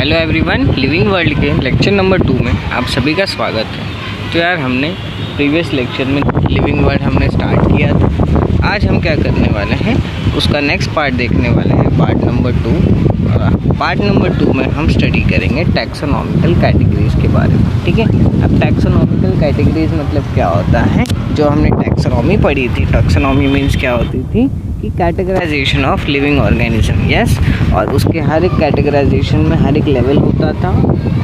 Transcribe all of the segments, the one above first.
Hello everyone, living world के lecture number 2 में आप सभी का स्वागत है। तो यार हमने प्रीवियस लेक्चर में लिविंग वर्ल्ड हमने स्टार्ट किया था। आज हम क्या करने वाले हैं, उसका नेक्स्ट पार्ट देखने वाले हैं, पार्ट नंबर 2। पार्ट नंबर 2 में हम स्टडी करेंगे टैक्सोनॉमिकल कैटेगरीज़ के बारे में। ठीक है, अब टैक्सोनॉमिकल कैटेगरीज़ मतलब क्या होता है, जो हमने टैक्सोनॉमी पढ़ी थी। टैक्सोनॉमी मीन्स क्या होती थी कि categorisation of living organism. Yes, और उसके हर एक कैटेगराइजेशन में हर एक लेवल होता था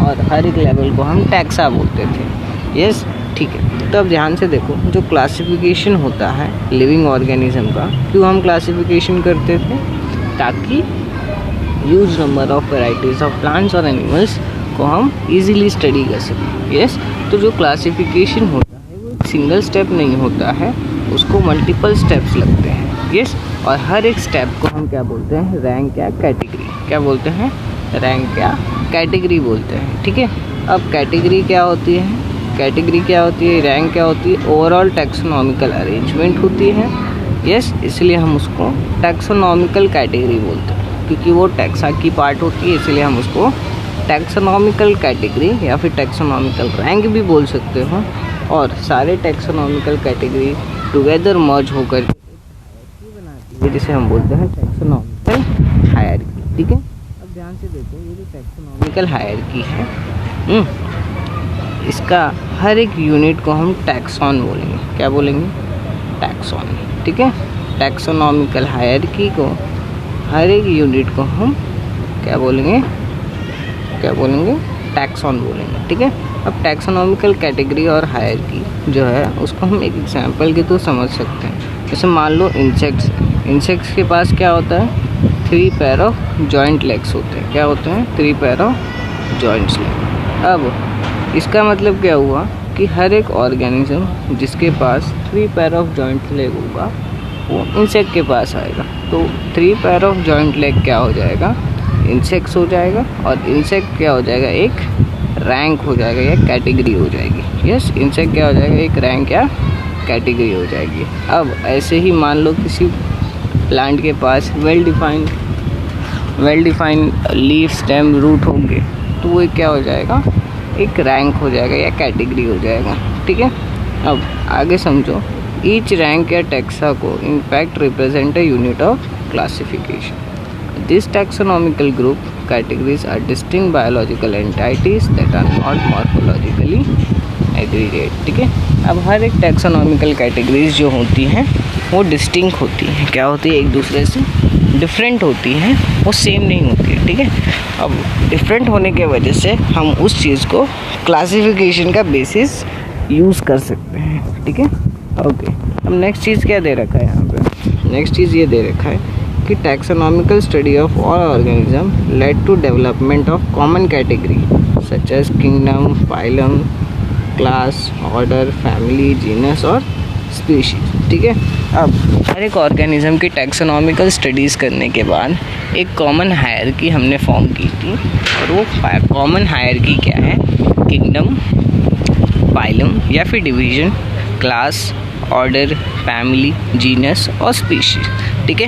और हर एक लेवल को हम टैक्सा बोलते थे। यस, ठीक है। तो अब ध्यान से देखो, जो क्लासिफिकेशन होता है लिविंग ऑर्गेनिज्म का, क्यों हम क्लासिफिकेशन करते थे, ताकि huge number of varieties of plants और एनिमल्स को हम इजीली स्टडी कर सकें। यस, तो जो क्लासिफिकेशन होता है वो एक सिंगल स्टेप नहीं होता है, उसको मल्टीपल स्टेप्स लगते हैं। यस, और हर एक स्टेप को हम क्या बोलते हैं, रैंक या कैटेगरी। क्या बोलते हैं, रैंक या कैटेगरी बोलते हैं। ठीक है, अब कैटेगरी क्या होती है, कैटेगरी क्या होती है, रैंक क्या होती है, ओवरऑल टैक्सोनॉमिकल अरेंजमेंट होती है। यस, इसलिए हम उसको टैक्सोनॉमिकल कैटेगरी बोलते हैं, क्योंकि वो टैक्सा की पार्ट होती है, इसलिए हम उसको टैक्सोनॉमिकल कैटेगरी या फिर टैक्सोनॉमिकल रैंक भी बोल सकते हो। और सारे टैक्सोनॉमिकल कैटेगरी टुगेदर मर्ज होकर जिसे हम बोलते हैं टैक्सोनॉमिकल हायरार्की। ठीक है, अब ध्यान से देखो, ये जो टैक्सोनॉमिकल हायरार्की है, इसका हर एक यूनिट को हम टैक्सॉन बोलेंगे। क्या बोलेंगे, टैक्सॉन। ठीक है, टैक्सोनॉमिकल हायरार्की को हर एक यूनिट को हम क्या बोलेंगे, टैक्सॉन बोलेंगे। ठीक है, अब टैक्सोनॉमिकल कैटेगरी और हायरार्की जो है उसको हम एक एग्जांपल के तो समझ सकते हैं। जैसे मान लो इंसेक्ट्स के पास क्या होता है, 3 पेयर ऑफ जॉइंट लेग्स होते हैं। क्या होते हैं, 3 पेयर ऑफ जॉइंट्स लेग। अब इसका मतलब क्या हुआ कि हर एक ऑर्गेनिज्म जिसके पास 3 पेयर ऑफ जॉइंट लेग होगा वो इंसेक्ट के पास आएगा। तो 3 पेयर ऑफ जॉइंट लेग क्या हो जाएगा, इंसेक्ट्स हो जाएगा, और इंसेक्ट क्या हो जाएगा, एक रैंक हो जाएगा या कैटेगरी हो जाएगी। यस, इंसेक्ट क्या हो जाएगा, एक रैंक या कैटेगरी हो जाएगी। अब ऐसे ही मान लो किसी प्लांट के पास well defined leaf, stem, root होंगे, तो वो क्या हो जाएगा, एक रैंक हो जाएगा या कैटेगरी हो जाएगा। ठीक है, अब आगे समझो, ईच रैंक या टैक्सा को in fact represent a unit of classification. This taxonomical group categories are distinct biological entities that are not morphologically aggregate। ठीक है, अब हर एक टैक्सोनॉमिकल कैटेगरीज जो होती हैं वो डिस्टिंक्ट होती हैं। क्या होती है, एक दूसरे से डिफरेंट होती हैं, वो सेम नहीं होती है। ठीक है, अब डिफरेंट होने के वजह से हम उस चीज़ को क्लासिफिकेशन का बेसिस यूज़ कर सकते हैं। ठीक है, ओके। अब नेक्स्ट चीज़ क्या दे रखा है यहाँ पे, नेक्स्ट चीज़ ये दे रखा है कि taxonomical study of all organism led to development of common category such as kingdom, phylum, class, order, family, genus और स्पीशीज। ठीक है, अब हर एक ऑर्गेनिज्म की टैक्सोनॉमिकल स्टडीज़ करने के बाद एक कॉमन हायरार्की हमने फॉर्म की थी, और वो कॉमन हायरार्की क्या है, किंगडम, फाइलम या फिर division, class, order, family, genus और स्पीशीज। ठीक है,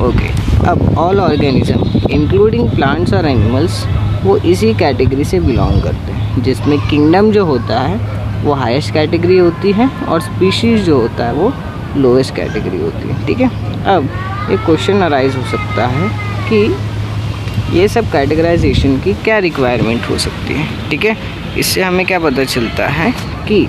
ओके। अब ऑल ऑर्गेनिज्म इंक्लूडिंग प्लांट्स और एनिमल्स वो इसी कैटेगरी से बिलोंग करते हैं, जिसमें किंगडम जो होता है वो हाईएस्ट कैटेगरी होती है और स्पीशीज़ जो होता है वो लोएस्ट कैटेगरी होती है। ठीक है, अब एक क्वेश्चन अराइज हो सकता है कि ये सब कैटेगराइजेशन की क्या रिक्वायरमेंट हो सकती है। ठीक है, इससे हमें क्या पता चलता है कि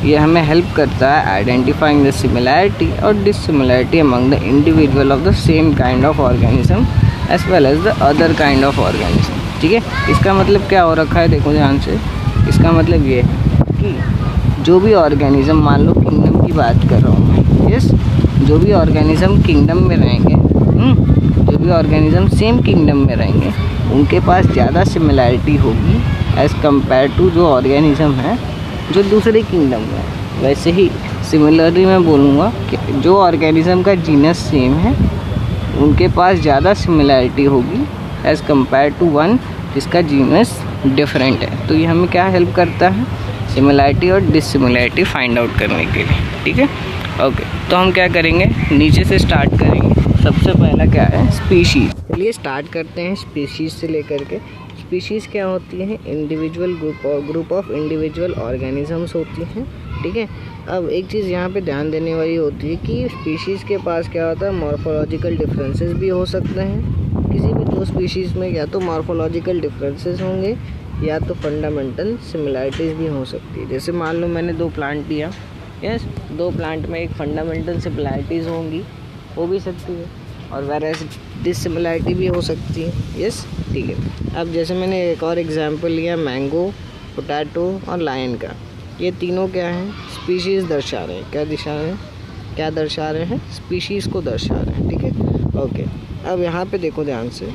ये हमें हेल्प करता है आइडेंटिफाइंग द सिमिलैरिटी और dissimilarity among the individual of the same kind of organism as well as the other kind of organism. ठीक है, इसका मतलब क्या हो रखा है, देखो ध्यान से, इसका मतलब ये है कि जो भी ऑर्गेनिज्म, मान लो किंगडम की बात कर रहा हूँ मैं, यस, जो भी ऑर्गेनिज्म किंगडम में रहेंगे, जो भी ऑर्गेनिज्म सेम किंगडम में रहेंगे, उनके पास ज़्यादा सिमिलैरिटी होगी एज़ कम्पेयर टू जो ऑर्गेनिज्म है जो दूसरे किंगडम में है। वैसे ही सिमिलरली मैं बोलूँगा कि जो ऑर्गेनिज्म का जीनस सेम है उनके पास ज़्यादा सिमिलैरिटी होगी एज़ कम्पेयर टू वन जिसका जीनस डिफरेंट है। तो ये हमें क्या हेल्प करता है, सिमिलैरिटी और डिससिमिलैरिटी फाइंड आउट करने के लिए। ठीक है, ओके। तो हम क्या करेंगे, नीचे से स्टार्ट करेंगे। सबसे पहला क्या है, स्पीशीज़। चलिए स्टार्ट करते हैं स्पीशीज़ से लेकर के। स्पीशीज़ क्या होती हैं, individual group of individual organisms होती हैं, ठीक है। अब एक चीज़ यहाँ पे ध्यान देने वाली होती है कि स्पीशीज़ के पास क्या होता है, मॉर्फोलॉजिकल डिफरेंसेस भी हो सकते हैं। किसी भी दो स्पीशीज़ में या तो मॉर्फोलॉजिकल डिफरेंसेस होंगे या तो फंडामेंटल सिमिलैरिटीज़ भी हो सकती है। जैसे मान लो मैंने दो प्लांट लिया, यस, दो प्लांट में एक फंडामेंटल सिमिलैरिटीज़ होंगी, हो भी सकती है, और वेरएज़ डिससिमिलैरिटी भी हो सकती है, यस, ठीक है। अब जैसे मैंने एक और एग्जांपल लिया मैंगो, पोटैटो और लायन का। ये तीनों क्या हैं, स्पीशीज़ दर्शा रहे हैं। क्या दर्शा रहे हैं, स्पीशीज़ को दर्शा रहे हैं, ठीक है, ओके। अब यहाँ पे देखो ध्यान से,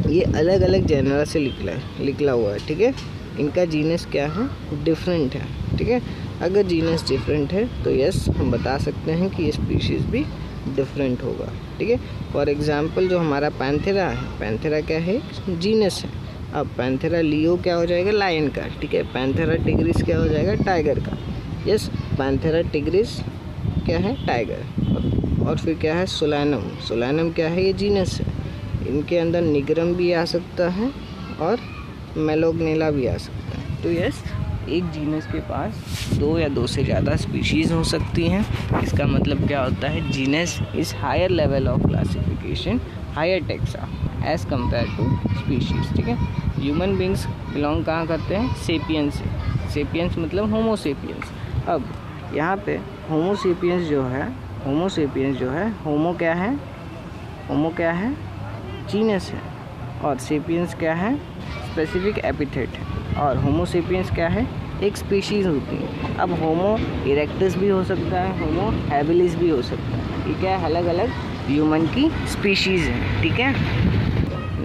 ये अलग अलग जेनरा से निकला हुआ है, ठीक है। इनका जीनस क्या है, डिफरेंट है, ठीक है। अगर जीनस डिफरेंट है तो यस हम बता सकते हैं कि ये स्पीशीज़ भी डिफरेंट होगा, ठीक है। फॉर एग्जांपल जो हमारा पैंथेरा है, पैंथेरा क्या है, जीनस है। अब पैंथेरा लियो क्या हो जाएगा, लायन का, ठीक है। पैंथेरा टिग्रिस क्या हो जाएगा, टाइगर का, यस। पैंथेरा टिग्रिस क्या है, टाइगर। और फिर क्या है, सोलैनम क्या है, ये जीनस है। इनके अंदर निग्रम भी आ सकता है और मेलोग्नेला भी आ सकता है। तो यस, एक जीनस के पास दो या दो से ज़्यादा स्पीशीज़ हो सकती हैं। इसका मतलब क्या होता है, genus is higher level of classification, higher taxa as compare to species, ठीक है। ह्यूमन बींग्स बिलोंग कहाँ करते हैं, सेपियंस से। सेपियंस मतलब होमो सेपियंस। अब यहाँ पे होमो सेपियंस जो है, होमो क्या है, जीनस है, और सेपियंस क्या है, स्पेसिफिक एपिथेट है, और होमो सेपियंस क्या है, एक स्पीशीज़ होती है। अब होमो इरेक्टस भी हो सकता है, होमो हैबिलिस भी हो सकता है, ठीक है। अलग अलग ह्यूमन की स्पीशीज़ हैं, ठीक है।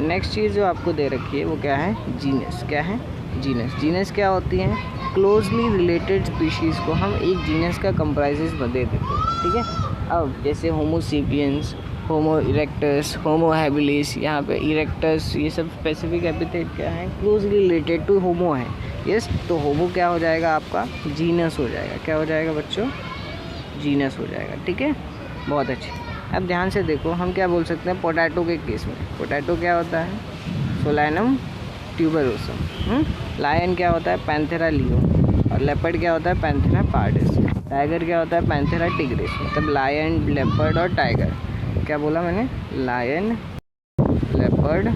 नेक्स्ट चीज़ जो आपको दे रखी है वो क्या है, जीनस। क्या है, जीनस क्या होती है, क्लोजली रिलेटेड स्पीशीज़ को हम एक जीनस का कंप्राइजेस दे देते हैं, ठीक है। अब जैसे होमो सेपियंस, होमो इरेक्टस, होमो हैबिलिस, यहाँ पे इरेक्टस, ये सब स्पेसिफिक एपिथेट क्या है, क्लोजली रिलेटेड टू होमो है, यस। तो होमो क्या हो जाएगा आपका, जीनस हो जाएगा। क्या हो जाएगा बच्चों, जीनस हो जाएगा, ठीक है, बहुत अच्छे। अब ध्यान से देखो, हम क्या बोल सकते हैं पोटैटो के केस में। पोटैटो क्या होता है, सोलैनम ट्यूबरोसम। लायन क्या होता है, पैंथेरा लियो, और लेपर्ड क्या होता है, पैंथेरा पार्डिस। टाइगर क्या होता है, पैंथेरा टिग्रिस। मतलब लायन, लेपर्ड और टाइगर। क्या बोला मैंने, लायन, लेपर्ड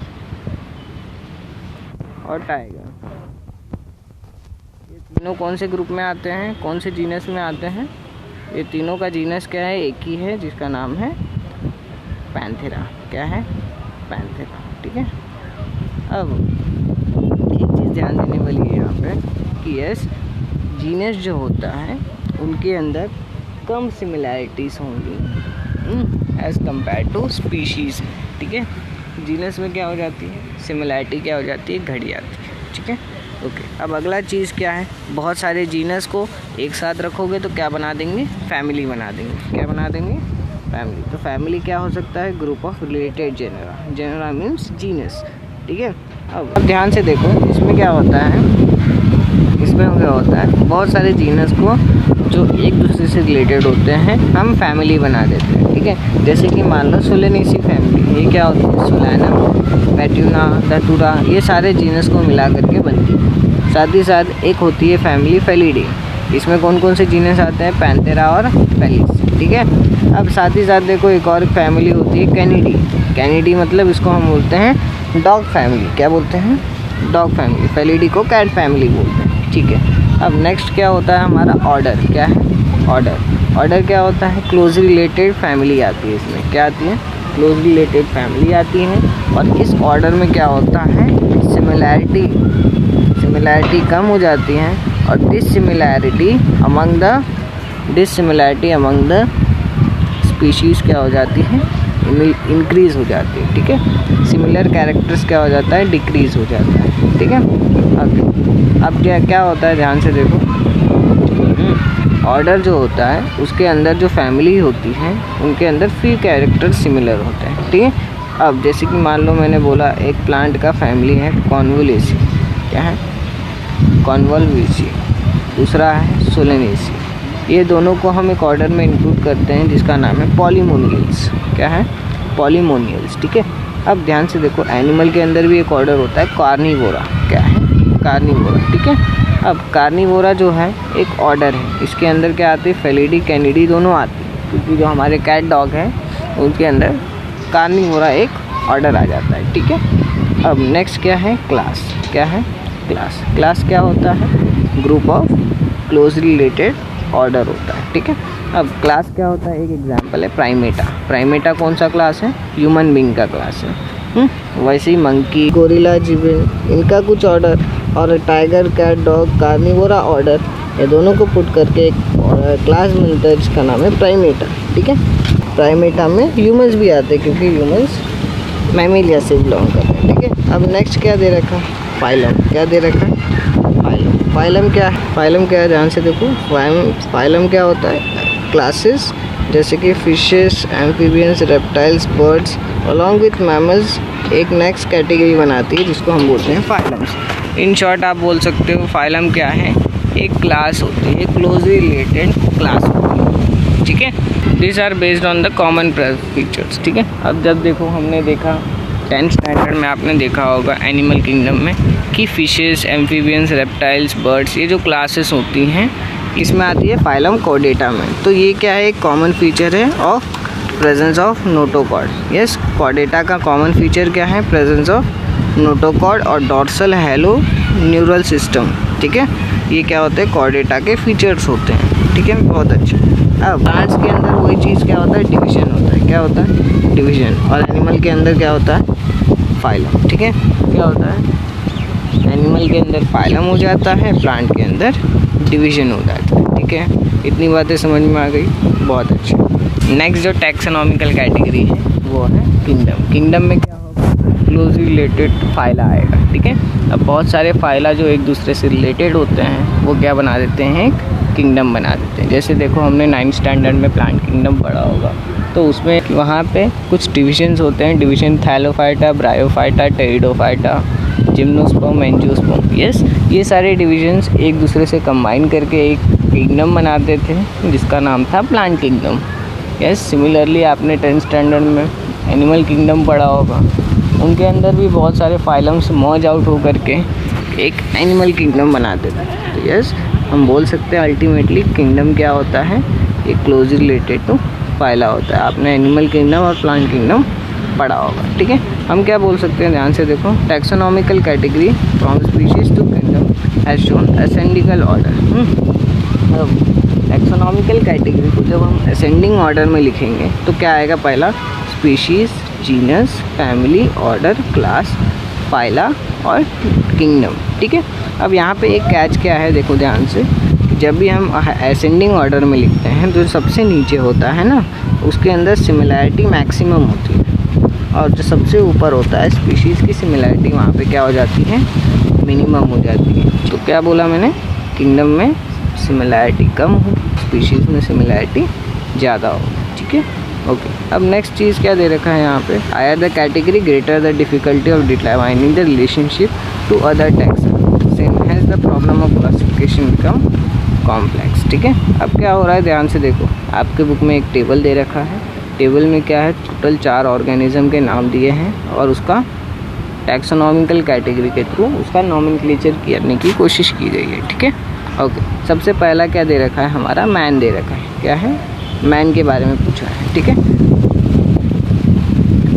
और टाइगर, ये तीनों कौन से ग्रुप में आते हैं, कौन से जीनस में आते हैं। ये तीनों का जीनस क्या है, एक ही है, जिसका नाम है पैंथेरा। क्या है, पैंथेरा, ठीक है। अब एक चीज़ ध्यान देने वाली है यहाँ पे कि यस, जीनस जो होता है उनके अंदर कम सिमिलैरिटीज़ होंगी एज़ कम्पेयर टू स्पीशीज़, ठीक है। जीनस में क्या हो जाती है, सिमिलैरिटी क्या हो जाती है, घट जाती है, ठीक है, ओके। अब अगला चीज़ क्या है, बहुत सारे जीनस को एक साथ रखोगे तो क्या बना देंगे, फैमिली बना देंगे। क्या बना देंगे, फैमिली। तो फैमिली क्या हो सकता है, group of related genera. Genera means genus, ठीक है। अब ध्यान से देखो, इसमें क्या होता है, बहुत सारे जीनस को जो एक दूसरे से रिलेटेड होते हैं हम फैमिली बना देते हैं, ठीक है। जैसे कि मान लो सोलेनेसी फैमिली, ये क्या होती है, सोलैनम, पेट्यूना, धतूरा, ये सारे जीनस को मिला करके बनती है। साथ ही साथ एक होती है फैमिली फेलिडी, इसमें कौन कौन से जीनस आते हैं, पैंथेरा और फेलिस, ठीक है। अब साथ ही साथ देखो एक और फैमिली होती है कैनिडी। कैनिडी मतलब इसको हम बोलते हैं डॉग फैमिली। क्या बोलते हैं, डॉग फैमिली। फेलिडी को कैट फैमिली बोलते हैं, ठीक है। अब नेक्स्ट क्या होता है हमारा, ऑर्डर। क्या है, ऑर्डर क्या होता है, क्लोज रिलेटेड फैमिली आती है इसमें। क्या आती है, क्लोज रिलेटेड फैमिली आती है। और इस ऑर्डर में क्या होता है, सिमिलैरिटी कम हो जाती है, और डिससिमिलैरिटी अमंग द स्पीशीज़ क्या हो जाती है, इंक्रीज़ हो जाती है, ठीक है। सिमिलर कैरेक्टर्स क्या हो जाता है, डिक्रीज़ हो जाता है, ठीक है। अब क्या होता है, ध्यान से देखो, ऑर्डर जो होता है उसके अंदर जो फैमिली होती है उनके अंदर फ्री कैरेक्टर सिमिलर होते हैं, ठीक है। अब जैसे कि मान लो मैंने बोला एक प्लांट का फैमिली है कॉन्वोलेसी। क्या है, कॉन्वोल्वेसी। दूसरा है सोलेनेसी, ये दोनों को हम एक ऑर्डर में इंक्लूड करते हैं जिसका नाम है पॉलीमोनियल्स। क्या है? पॉलीमोनियल्स। ठीक है, अब ध्यान से देखो, एनिमल के अंदर भी एक ऑर्डर होता है कार्निवोरा। क्या है? कार्निवोरा। ठीक है, अब कार्निवोरा जो है एक ऑर्डर है, इसके अंदर क्या आते हैं? फेलिडी कैनिडी दोनों आते हैं, क्योंकि जो हमारे कैट डॉग हैं उनके अंदर कार्निवोरा एक ऑर्डर आ जाता है। ठीक है, अब नेक्स्ट क्या है? क्लास। क्या है? क्लास। क्लास क्या होता है? Group of closely related order होता है। ठीक है, अब क्लास क्या होता है? एक एग्जांपल है प्राइमेटा। प्राइमेटा कौन सा क्लास है? ह्यूमन बीइंग का क्लास है। वैसे ही मंकी, गोरिल्ला, जिब्रेल, इनका कुछ ऑर्डर, और tiger, cat, dog, carnivora order, ये दोनों को पुट करके एक क्लास मिलता है जिसका नाम है प्राइमेटा। ठीक है, प्राइमेटा में ह्यूमंस भी आते हैं क्योंकि ह्यूमंस मैमिलिया से बिलोंग करते हैं। ठीक है, अब नेक्स्ट क्या दे रखा? फाइलम। क्या दे रखा है? फाइलम। फाइलम क्या है? फाइलम क्या है? ध्यान से देखो, फाइलम क्या होता है? क्लासेस जैसे कि fishes, amphibians, reptiles, birds along with mammals एक नेक्स्ट कैटेगरी बनाती है जिसको हम बोलते हैं फाइलम्स। इन शॉर्ट आप बोल सकते हो फाइलम क्या है? एक क्लास होती है, एक क्लोजली रिलेटेड क्लास होती है। ठीक है, this are based on the common features. ठीक है, अब जब देखो हमने देखा 10th स्टैंडर्ड में, आपने देखा होगा एनिमल किंगडम में कि फिशेस, एम्फीबियंस, रेप्टाइल्स, बर्ड्स, ये जो क्लासेस होती हैं इसमें आती है फाइलम कॉर्डेटा में। तो ये क्या है? एक कॉमन फीचर है of presence of notochord. Yes, Chordata का कॉमन फीचर क्या है? प्रेजेंस ऑफ नोटोकॉर्ड और डॉर्सल हैलो न्यूरल सिस्टम। ठीक है, ये क्या होते हैं? कॉर्डेटा के फीचर्स होते हैं। ठीक है, बहुत अच्छा। अब प्लांट्स के अंदर वही चीज़ क्या होता है? डिवीजन होता है। क्या होता है? डिवीजन। और एनिमल के अंदर क्या होता है? फाइलम। ठीक है, क्या होता है? एनिमल के अंदर फाइलम हो जाता है, प्लांट के अंदर डिवीजन हो जाता है। ठीक है, इतनी बातें समझ में आ गई, बहुत अच्छा। नेक्स्ट जो टैक्सोनॉमिकल कैटेगरी है वो है किंगडम। किंगडम में क्या होगा? क्लोजली रिलेटेड फाइला आएगा। ठीक है, अब बहुत सारे फाइला जो एक दूसरे से रिलेटेड होते हैं वो क्या बना देते हैं? एक किंगडम बना देते हैं। जैसे देखो हमने 9th स्टैंडर्ड में प्लांट किंगडम पढ़ा होगा, तो उसमें वहाँ पे कुछ डिविजन्स होते हैं। Division Thallophyta, bryophyta, pteridophyta, gymnosperm, angiosperm. Yes, ये सारे डिविजन्स एक दूसरे से कंबाइन करके एक किंगडम बनाते थे जिसका नाम था प्लांट किंगडम। यस, सिमिलरली आपने 10th स्टैंडर्ड में एनिमल किंगडम पढ़ा होगा, उनके अंदर भी बहुत सारे फाइलम्स मर्ज आउट हो करके एक एनिमल किंगडम बनाते थे। तो यस, हम बोल सकते हैं अल्टीमेटली किंगडम क्या होता है? एक क्लोजली रिलेटेड टू फाइला होता है। आपने एनिमल किंगडम और प्लांट किंगडम पढ़ा होगा। ठीक है, हम क्या बोल सकते हैं? ध्यान से देखो, taxonomical category from species to kingdom has shown ascending order. अब टैक्सोनॉमिकल कैटेगरी को जब हम असेंडिंग ऑर्डर में लिखेंगे तो क्या आएगा? पहला species, genus, family, order, class, phyla और किंगडम। ठीक है, अब यहाँ पे एक कैच क्या है? देखो ध्यान से, जब भी हम असेंडिंग ऑर्डर में लिखते हैं तो सबसे नीचे होता है ना, उसके अंदर सिमिलैरिटी मैक्सिमम होती है, और जो सबसे ऊपर होता है स्पीशीज़ की सिमिलैरिटी वहाँ पे क्या हो जाती है? मिनिमम हो जाती है। तो क्या बोला मैंने? किंगडम में सिमिलैरिटी कम हो, स्पीशीज़ में सिमिलैरिटी ज़्यादा हो। ठीक है, ओके। अब नेक्स्ट चीज़ क्या दे रखा है यहाँ पे? Higher the category greater the difficulty of determining the relationship to other taxa, same has the problem of classification become complex. ठीक है, अब क्या हो रहा है? ध्यान से देखो, आपके बुक में एक टेबल दे रखा है। टेबल में क्या है? टोटल 4 ऑर्गेनिज्म के नाम दिए हैं और उसका टैक्सोनॉमिकल कैटेगरी के थ्रू उसका नॉमेनक्लेचर करने की कोशिश की गई है। ठीक है, ओके। सबसे पहला क्या दे रखा है? हमारा मैन दे रखा है। क्या है? मैन के बारे में पूछा है। ठीक है,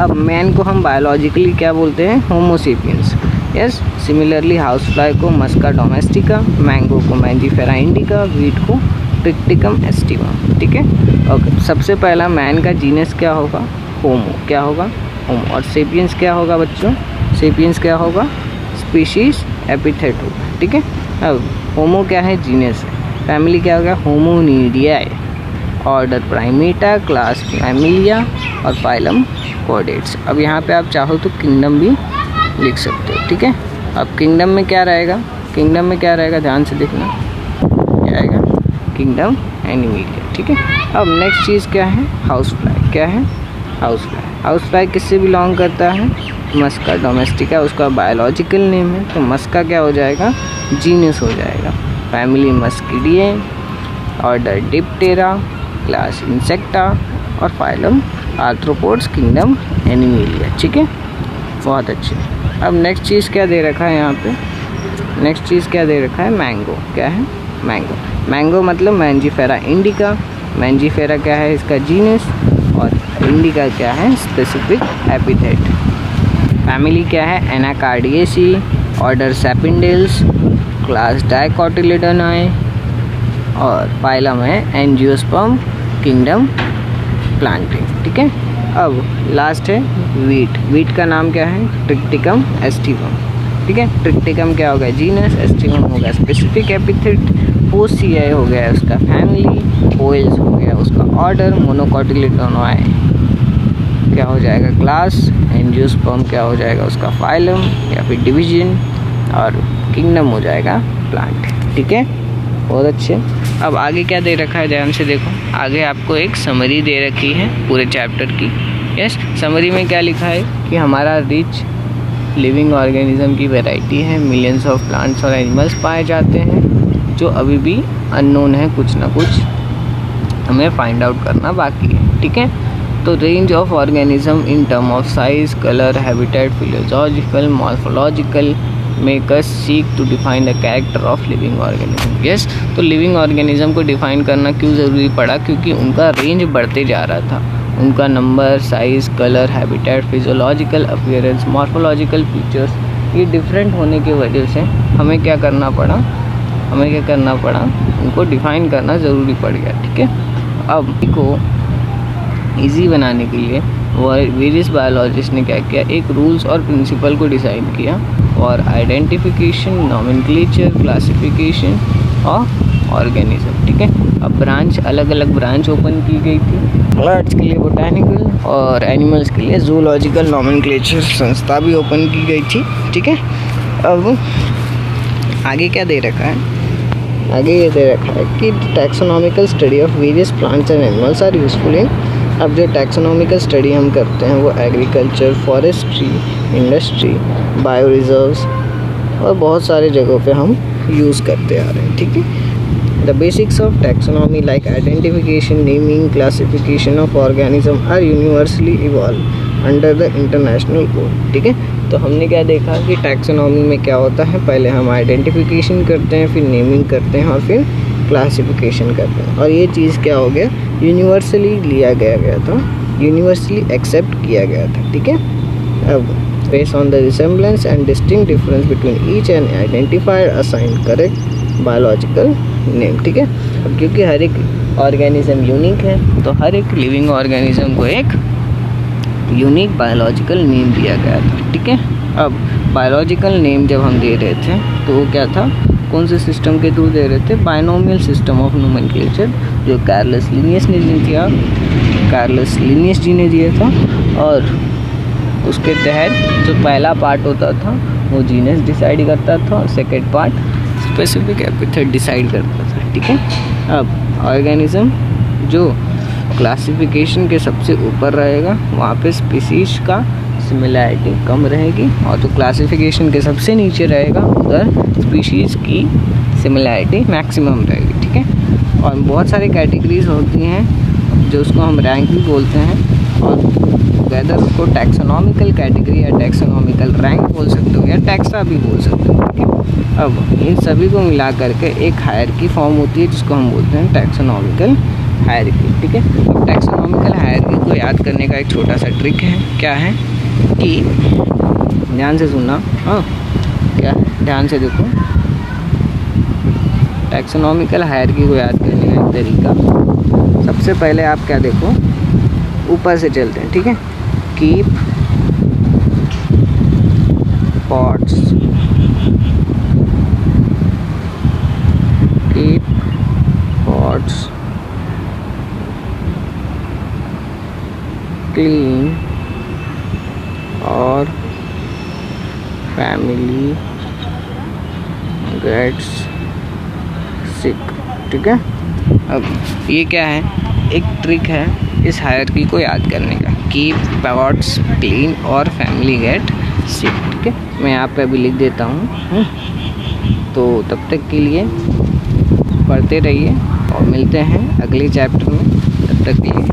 अब मैन को हम बायोलॉजिकली क्या बोलते हैं? Homo sapiens. Yes, similarly house fly को मस्का डोमेस्टिका, मैंगो को मैंजीफेरा इंडिका, वीट को ट्रिक्टिकम एस्टिवम। ठीक है, ओके। सबसे पहला मैन का जीनस क्या होगा? होमो। क्या होगा? होमो। और सेपियंस क्या होगा बच्चों? सेपियंस क्या होगा? स्पीशीज एपिथेट होगा। ठीक है, अब होमो क्या है? जीनस है। फैमिली क्या होगा? होमोनिडियाई, ऑर्डर प्राइमेटा, क्लास मैमिलिया और फाइलम कॉर्डेट्स। अब यहाँ पे आप चाहो तो किंगडम भी लिख सकते हो। ठीक है, अब किंगडम में क्या रहेगा? किंगडम में क्या रहेगा? ध्यान से देखना, क्या आएगा? Kingdom Animalia. ठीक है, अब नेक्स्ट चीज़ क्या है? House fly. क्या है? House fly. हाउस फ्लाई किससे बिलोंग करता है? मस्का डोमेस्टिका उसका बायोलॉजिकल नेम है, तो मस्का क्या हो जाएगा? जीनस हो जाएगा। Family Muscidae, order Diptera, class Insecta और फाइलम आर्थ्रोपोड्स, किंगडम एनिमेलिया। ठीक है, बहुत अच्छे। अब नेक्स्ट चीज़ क्या दे रखा है यहाँ पे, नेक्स्ट चीज़ क्या दे रखा है, मैंगो। क्या है, मैंगो। मैंगो मतलब मैंजीफेरा इंडिका। मैंजीफेरा क्या है, इसका जीनस, और इंडिका क्या है, स्पेसिफिक एपिथेट। फैमिली क्या है, एनाकार्डियेसी, ऑर्डर सैपिंडेल्स, क्लास डाइकोटिलिडोनाई, और फाइलम है एंजियोस्पर्म, किंगडम प्लांटिंग। ठीक है, अब लास्ट है वीट। वीट का नाम क्या है, ट्रिक्टिकम एस्टिवम। ठीक है, ट्रिक्टिकम क्या हो गया, जीनस, एस्टिवम हो गया स्पेसिफिक एपिथेट, पोसियाई हो गया उसका फैमिली, ओइल्स हो गया उसका ऑर्डर, मोनोकोटिलिडोनाई क्या हो जाएगा क्लास, एंजियोस्पर्म क्या हो जाएगा उसका फाइलम या फिर डिवीजन, और किंगडम हो जाएगा प्लांट। ठीक है, बहुत अच्छे। अब आगे क्या दे रखा है, ध्यान से देखो। आगे आपको एक समरी दे रखी है पूरे चैप्टर की। यस, समरी में क्या लिखा है कि हमारा रिच लिविंग ऑर्गेनिज्म की वैरायटी है, मिलियंस ऑफ प्लांट्स और एनिमल्स पाए जाते हैं जो अभी भी अननोन है, कुछ ना कुछ हमें फाइंड आउट करना बाकी है। ठीक है, तो range of organism in term of size, colour, habitat, philological, morphological make us seek to define the character of living organism. Yes, तो लिविंग ऑर्गेनिज्म को डिफाइन करना क्यों ज़रूरी पड़ा, क्योंकि उनका रेंज बढ़ते जा रहा था। उनका number, size, colour, habitat, physiological appearance, morphological features ये डिफरेंट होने की वजह से हमें क्या करना पड़ा, उनको डिफ़ाइन करना ज़रूरी पड़ गया। ठीक है, अब इनको ईजी बनाने के लिए वेरियस बायोलॉजिस्ट ने क्या किया, एक रूल्स और प्रिंसिपल को डिसाइड किया और आइडेंटिफिकेशन, नॉमेनक्लेचर, क्लासिफिकेशन और ऑर्गेनिज्म। ठीक है, अब ब्रांच, अलग अलग ब्रांच ओपन की गई थी। प्लांट्स के लिए बोटानिकल और एनिमल्स के लिए जूलॉजिकल नॉमेनक्लेचर संस्था भी ओपन की गई थी। ठीक है, अब आगे क्या दे रखा है, आगे ये दे रखा है कि taxonomical study of various plants and animals are useful in. अब जो टैक्सोनॉमिकल स्टडी हम करते हैं वो agriculture, forestry, industry, bio reserves और बहुत सारे जगहों पे हम यूज़ करते आ रहे हैं। ठीक है, the basics of taxonomy like identification, naming, classification of organism are universally evolve under the international code. ठीक है, तो हमने क्या देखा कि टैक्सोनॉमी में क्या होता है, पहले हम आइडेंटिफिकेशन करते हैं, फिर नेमिंग करते हैं और फिर क्लासिफिकेशन करते हैं। और ये चीज़ क्या हो गया, यूनिवर्सली लिया गया था, यूनिवर्सली एक्सेप्ट किया गया था। ठीक है, अब based on the resemblance and distinct difference between each and identified assign correct biological name. ठीक है, अब क्योंकि हर एक ऑर्गेनिज्म यूनिक है तो हर एक लिविंग ऑर्गेनिज्म को एक यूनिक बायोलॉजिकल नेम दिया गया था। ठीक है, अब बायोलॉजिकल नेम जब हम दे रहे थे तो वो क्या था, कौन से सिस्टम के थ्रू दे रहे थे, बाइनोमियल सिस्टम ऑफ नोमेनक्लेचर जो कार्लस लिनियस ने दिया था। और उसके तहत जो पहला पार्ट होता था वो जीनस डिसाइड करता था और second part specific epithet decide करता था। ठीक है, अब ऑर्गेनिज्म जो क्लासिफिकेशन के सबसे ऊपर रहेगा वहाँ पे स्पीसीज का सिमिलैरिटी कम रहेगी, और जो क्लासिफिकेशन के सबसे नीचे रहेगा उधर स्पीशीज़ की सिमिलैरिटी मैक्सिमम रहेगी। ठीक है, और बहुत सारी कैटेगरीज होती हैं जो उसको हम रैंक भी बोलते हैं, और वेदर उसको टैक्सोनॉमिकल कैटेगरी या टैक्सोनॉमिकल रैंक बोल सकते हो या टैक्सा भी बोल सकते हो। ठीक है, अब इन सभी को मिला करके एक हायरार्की फॉर्म होती है जिसको हम बोलते हैं टैक्सोनॉमिकल हायरार्की। ठीक है, अब टैक्सोनॉमिकल हायरार्की को याद करने का एक छोटा सा ट्रिक है, क्या है कि ध्यान से सुनना, हाँ क्या है, ध्यान से देखो। टैक्सोनॉमिकल हायरार्की को याद करने का एक तरीका, सबसे पहले आप क्या देखो, ऊपर से चलते हैं। ठीक है, keep pots, keep pots clean और फैमिली गेट्स सिक। ठीक है, अब ये क्या है, एक ट्रिक है इस हायरार्की को याद करने का, कीप पॉट्स क्लीन और फैमिली गेट सिक। ठीक है, मैं यहाँ पे अभी लिख देता हूँ। तो तब तक के लिए पढ़ते रहिए और मिलते हैं अगले चैप्टर में, तब तक के लिए